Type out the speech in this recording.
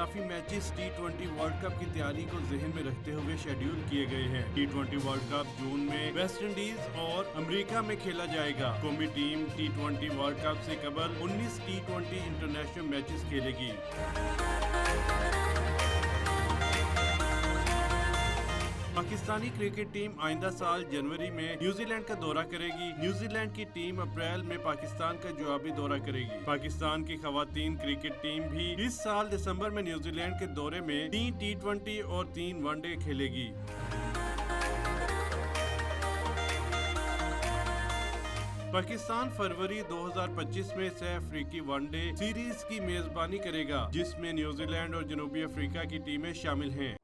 اضافی matches T20 world cup کی تیاری کو ذہن میں رکھتے ہوئے شیڈول کیے گئے ہیں۔ T20 ورلڈ کپ جون میں ویسٹ انڈیز اور امریکہ میں کھیلا جائے گا۔ قومی ٹیم T20 ورلڈ کپ سے قبل 19 T20 انٹرنیشنل میچز کھیلے گی۔ پاکستانی کرکٹ ٹیم آئندہ سال جنوری میں نیوزی لینڈ کا دورہ کرے گی۔ نیوزی لینڈ کی ٹیم اپریل میں پاکستان کا جوابی دورہ کرے گی۔ پاکستان کی خواتین کرکٹ ٹیم بھی اس سال دسمبر میں نیوزی لینڈ کے دورے میں 3 T20 اور 3 ون ڈے کھیلے گی۔ پاکستان فروری 2025 میں سہ افریقی ون ڈے سیریز کی میزبانی کرے گا، جس میں نیوزی لینڈ اور جنوبی افریقہ کی ٹیمیں شامل ہیں۔